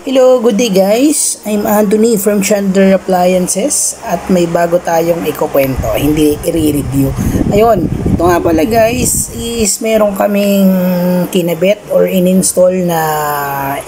Hello, good day guys. I'm Anthony from Chandler Appliances at may bago tayong ikukwento, hindi i-review. Ayun, ito nga pala guys is meron kaming kinabit or in-install na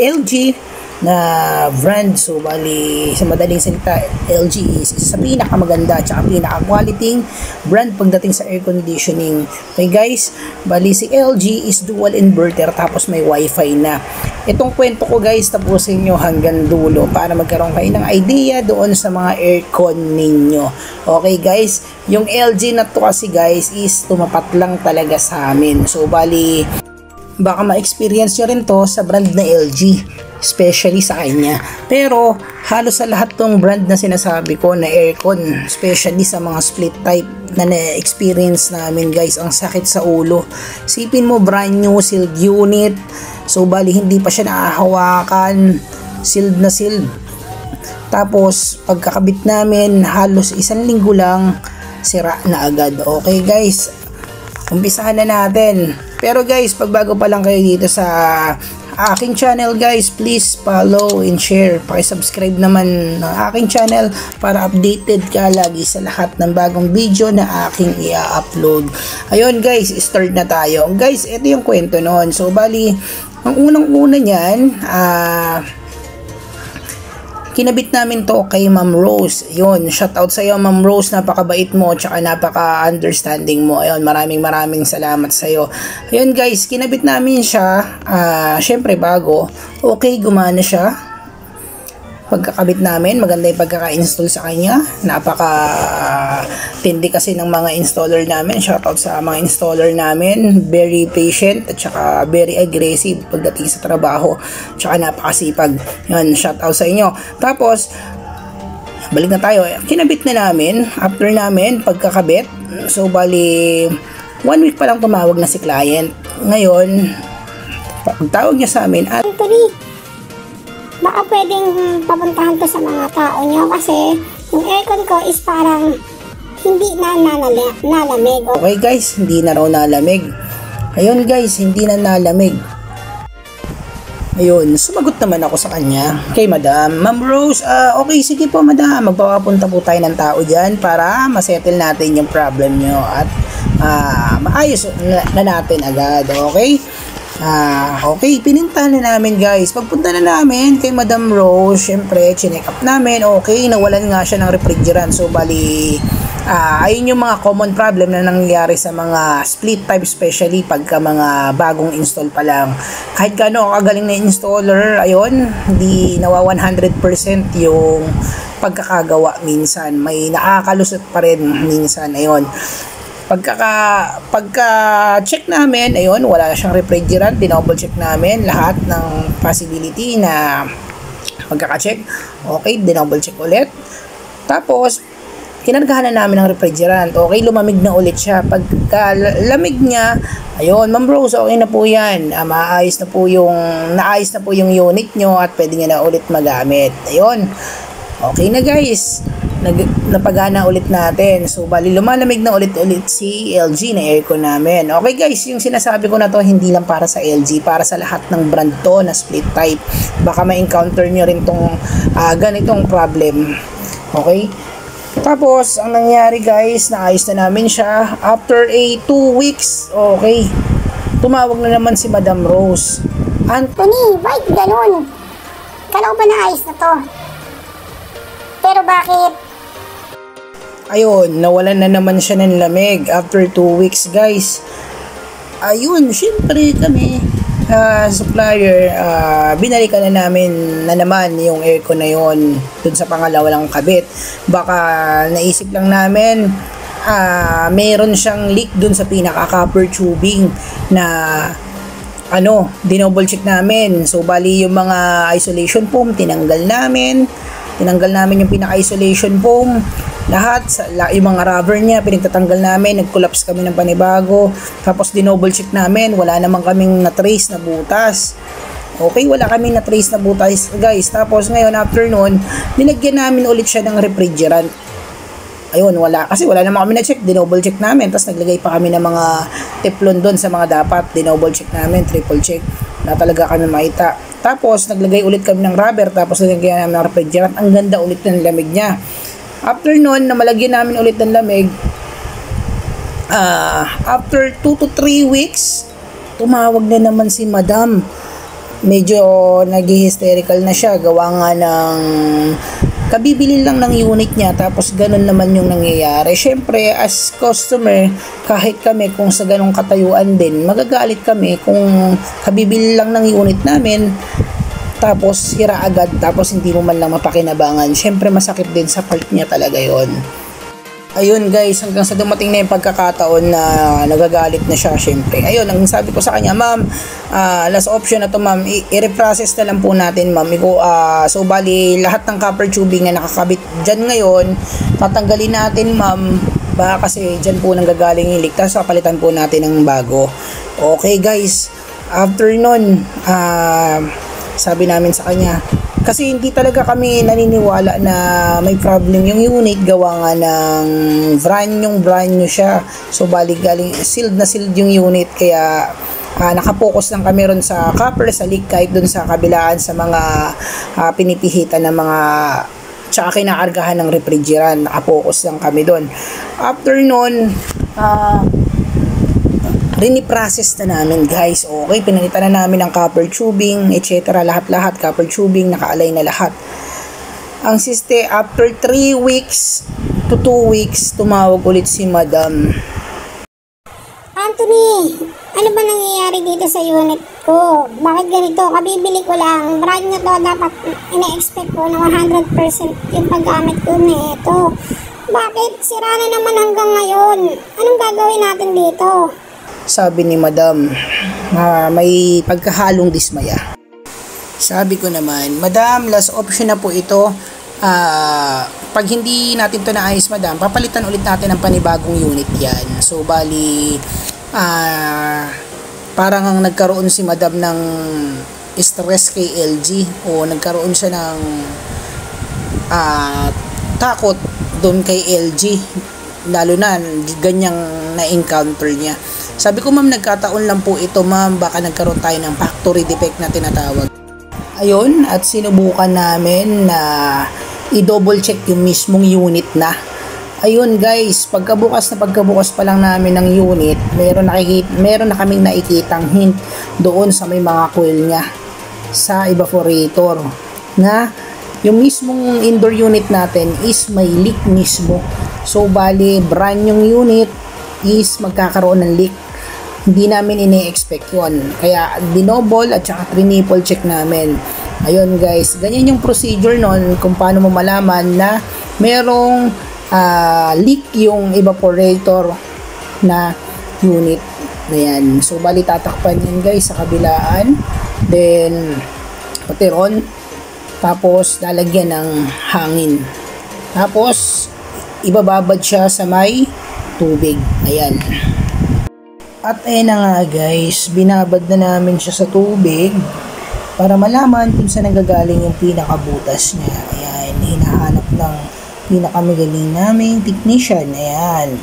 LG na brand. So bali sa madaling salita, LG is isa sa pinakamaganda at pinaka-quality brand pagdating sa air conditioning. Okay guys, bali si LG is dual inverter tapos may wifi na. Itong kwento ko guys, tapusin nyo hanggang dulo para magkaroon kayo ng idea doon sa mga aircon ninyo. Okay guys, yung LG na to kasi guys is tumapat lang talaga sa amin. So bali, baka ma-experience nyo rin to sa brand na LG, especially sa kanya. Pero halos sa lahat tong brand na sinasabi ko na aircon, especially sa mga split type na na-experience namin guys, ang sakit sa ulo. Sipin mo, brand new sealed unit. So bali hindi pa siya naahawakan, sealed na sealed. Tapos pagkakabit namin halos isang linggo lang sira na agad. Okay guys, umpisahan na natin. Pero guys, pag bago pa lang kayo dito sa aking channel guys, please follow and share. Paki-subscribe naman ng aking channel para updated ka lagi sa lahat ng bagong video na aking i-upload. Ayun guys, start na tayo. Guys, ito yung kwento noon. So bali, ang unang-una niyan, kinabit namin to kay Ma'am Rose. Yun, shoutout sa iyo Ma'am Rose, napakabait mo tsaka napaka-understanding mo. Ayun, maraming salamat sa iyo. Ayun guys, kinabit namin siya, syempre bago. Okay, gumana siya. Pagkakabit namin, maganda yung pagkaka-install sa kanya. Napaka-tindi kasi ng mga installer namin. Shoutout sa mga installer namin. Very patient at saka very aggressive pagdating sa trabaho. Tsaka napakasipag. Yan, shoutout sa inyo. Tapos, balik na tayo. Kinabit na namin. After namin, pagkakabit. So, bali, 1 week pa lang tumawag na si client. Ngayon, pagtawag niya sa amin, Anthony, baka pwedeng papuntahan to sa mga tao nyo kasi yung aircon ko is parang hindi na nalamig. Okay guys, hindi na raw nalamig. Ayun guys, hindi na nalamig. Ayun, sumagot naman ako sa kanya kay Madam. Ma'am Rose, okay, sige po Madam, magpapapunta po tayo ng tao dyan para masettle natin yung problem nyo at maayos na natin agad, okay? Okay, pinintahan na namin guys. Pagpunta na namin kay Madam Rose, syempre, chinek up namin. Okay, nawalan nga siya ng refrigerant. So, bali, ayun yung mga common problem na nangyayari sa mga split type, especially pagka mga bagong install pa lang. Kahit gaano kagaling na installer, ayun, hindi nawa 100% yung pagkakagawa minsan. May nakakalusot pa rin minsan, ayun. Pagka-check namin, ayun, wala siyang refrigerant, dinouble check namin lahat ng possibility na pagkaka-check. Okay, dinouble check ulit. Tapos, kinargahan na namin ng refrigerant. Okay, lumamig na ulit siya. Pagka lamig niya, ayun, Ma'am Rose, okay na po yan. Naayos na po yung unit nyo at pwede nyo na ulit magamit. Ayun. Okay na guys. Napagana ulit natin. So, bali, lumalamig na ulit si LG na aircon namin. Okay guys, yung sinasabi ko na to, hindi lang para sa LG, para sa lahat ng brand to na split type. Baka ma-encounter nyo rin tong ganitong problem. Okay? Tapos, ang nangyari guys, naayos na namin siya. After 2 weeks, okay, tumawag na naman si Madam Rose. Anthony, bakit ganun? Kala ko ba naayos na to? Pero bakit? Ayun, nawalan na naman siya ng lamig after 2 weeks guys. Ayun, syempre kami supplier, binalikan na namin na naman yung aircon na yun dun sa pangalawang kabit. Baka naisip lang namin mayroon siyang leak dun sa pinaka-copper tubing na dinouble check namin. So bali yung mga isolation foam tinanggal namin yung pinaka-isolation foam, lahat, yung mga rubber niya, pinagtatanggal namin, nag-collapse kami ng panibago, tapos dinouble check namin, wala naman kaming na-trace na butas. Okay, wala kaming na-trace na butas guys. Tapos ngayon, after nun, nilagyan namin ulit siya ng refrigerant. Ayun, kasi wala naman kami na-check, dinouble check namin, tapos naglagay pa kami ng mga teflon doon sa mga dapat, dinouble check namin, triple check, na talaga kami makita. Tapos naglagay ulit kami ng rubber, tapos nilagyan namin ng refrigerant. Ang ganda ulit ng lamig niya. After nun, na malagyan namin ulit ng lamig, after 2 to 3 weeks, tumawag na naman si Madam. Medyo nag-hysterical na siya, gawa nga ng kabibili lang ng unit niya, tapos ganun naman yung nangyayari. Syempre, as customer, kahit kami kung sa ganung katayuan din, magagalit kami kung kabibili lang ng unit namin, tapos sira agad, tapos hindi mo man lang mapakinabangan. Syempre, masakit din sa part niya talaga yon. Ayun guys, hanggang sa dumating na yung pagkakataon na nagagalit na siya, syempre. Ayun, ang sabi ko sa kanya, ma'am, last option na to ma'am, i-reprocess na lang po natin ma'am. So bali, lahat ng copper tubing na nakakabit dyan ngayon, tatanggalin natin ma'am, baka kasi dyan po nanggagaling yung leak, tapos kapalitan po natin ng bago. Okay guys, after nun, sabi namin sa kanya, kasi hindi talaga kami naniniwala na may problem yung unit, gawa nga ng brand new siya. So bali galing sealed na sealed yung unit, kaya nakapokus lang kami ron sa copper, sa leak, kahit dun sa kabilaan sa mga pinipihitan ng mga tsaka kinakargahan ng refrigerant, nakapokus lang kami dun. After nun, riniprocess na namin guys. Okay, pinalitan na namin ng copper tubing, etc. Lahat-lahat, copper tubing, naka-align na lahat. Ang siste, after 3 weeks to 2 weeks, tumawag ulit si Madam. Anthony, ano ba nangyayari dito sa unit ko? Bakit ganito? Kabibili ko lang. Brand new to, dapat ina-expect ko na 100% yung paggamit ko nito. Bakit? Sira na naman hanggang ngayon. Anong gagawin natin dito? Sabi ni Madam, may pagkahalong dismaya. Sabi ko naman, Madam, last option na po ito. Pag hindi natin ito naayos, Madam, papalitan ulit natin ng panibagong unit yan. So, bali, parang ang nagkaroon si Madam ng stress kay LG, o nagkaroon siya ng takot doon kay LG, lalo na ganyang na-encounter niya. Sabi ko, ma'am, nagkataon lang po ito, ma'am, baka nagkaroon tayo ng factory defect na tinatawag. Ayun, at sinubukan namin na i-double check yung mismong unit na. Ayun guys, pagkabukas pa lang namin ng unit, meron na kaming nakikitang hint doon sa may mga coil niya sa evaporator, na yung mismong indoor unit natin is may leak mismo. So bali, brand yung unit is magkakaroon ng leak. Hindi namin ini-expect yun, kaya dinobol at saka triple check namin. Ayun guys, ganyan yung procedure nun kung paano mo malaman na merong leak yung evaporator na unit. Ayan, so bali tatakpan yan guys sa kabilaan, then pateron, tapos lalagyan ng hangin, tapos ibababad siya sa may tubig. Ayan. At ayun na nga guys, binabad na namin siya sa tubig para malaman kung saan nagagaling yung pinakabutas niya. Ayan, hinahanap ng pinakamagaling naming technician. Ayan.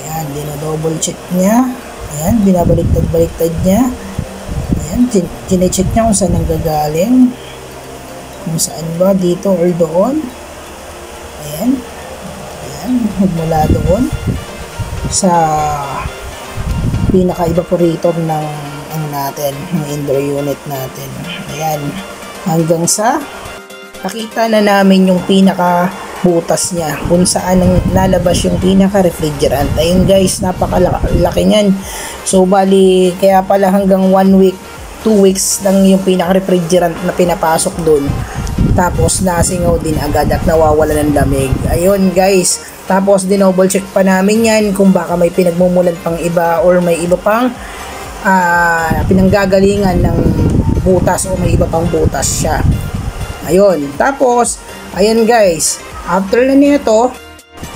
Ayan, dinodouble check niya. Ayan, binabaliktad-baliktad niya. Ayan, chinecheck niya kung saan nanggagaling. Kung saan ba, dito or doon. Ayan. Ayan, mula doon sa pinaka-evaporator ng natin, ng indoor unit natin. Ayan, hanggang sa nakita na namin yung pinaka-butas niya, kung saan nalabas yung pinaka-refrigerant. Ayun guys, napakalaki niyan. So bali, kaya pala hanggang 1 week, 2 weeks lang yung pinaka-refrigerant na pinapasok doon. Tapos nasingaw din agad at nawawala ng lamig. Ayun guys, tapos dinouble check pa namin yan kung baka may pinagmumulan pang iba or may iba pang pinanggagalingan ng butas o may iba pang butas siya. Ayun, tapos ayan guys, after na nito,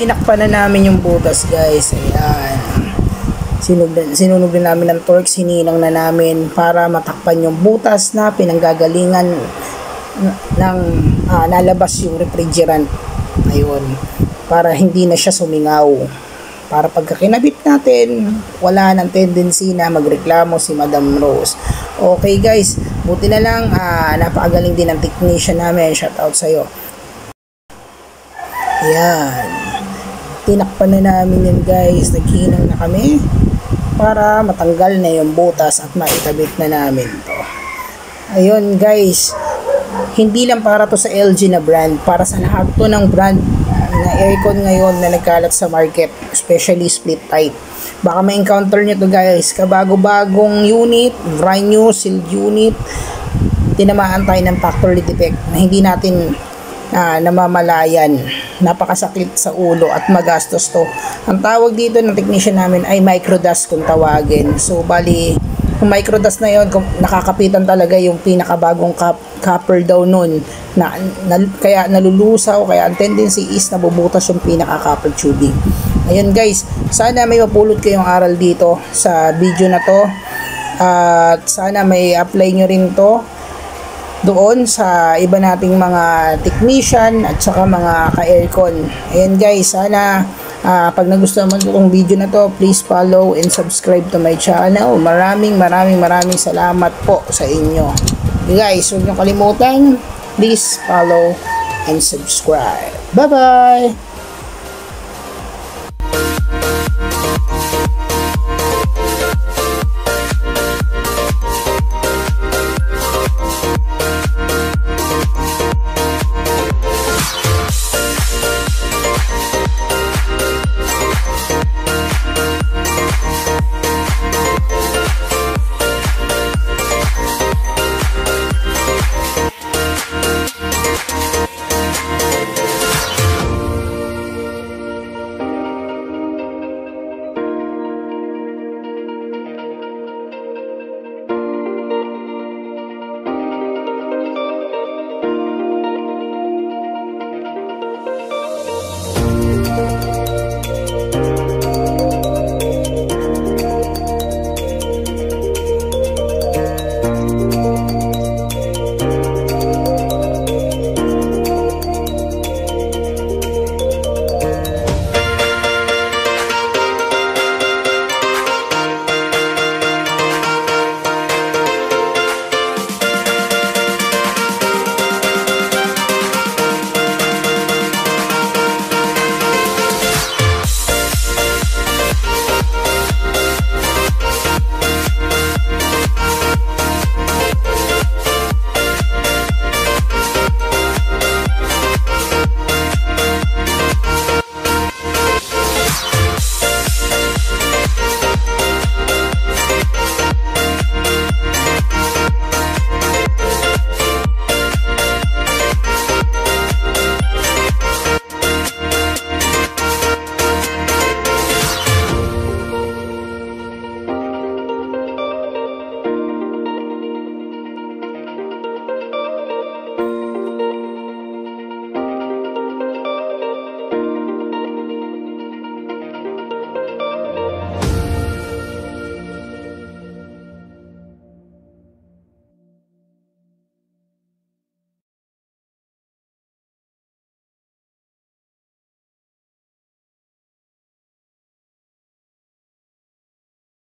tinakpan na namin yung butas guys. Ayan, sinunog na namin ng torque, sininang na namin para matakpan yung butas na pinanggagalingan ng nalabas yung refrigerant. Ayun, para hindi na siya sumingaw. para pagka kinabit natin, wala nang tendency na magreklamo si Madam Rose. Okay guys, buti na lang, napakagaling din ng technician namin. Shout out sa'yo. Ayan, tinakpan na namin yan guys, naghinang na kami para matanggal na yung butas at maitabit na namin to. Ayun guys, hindi lang para to sa LG na brand, para sa lahat to ng brand na aircon ngayon na nagkalat sa market, especially split type. Baka ma-encounter nyo to guys, kabago-bagong unit, brand new sealed unit, tinamaan tayo ng factory defect na hindi natin namamalayan. Napakasakit sa ulo at magastos to. Ang tawag dito ng technician namin ay microdust kung tawagin. So bali, kung microdust na yon, nakakapitan talaga yung pinakabagong copper daw nun, kaya nalulusaw, kaya ang tendency is nabubutas yung pinaka-copper tubing. Ayun guys, sana may mapulot kayong aral dito sa video na to, at sana may apply nyo rin to doon sa iba nating mga technician at saka mga ka-aircon. Ayan guys, sana pag nagustuhan mo itong video na to, please follow and subscribe to my channel. Maraming salamat po sa inyo. Guys, huwag nyo kalimutan, please follow and subscribe. Bye bye!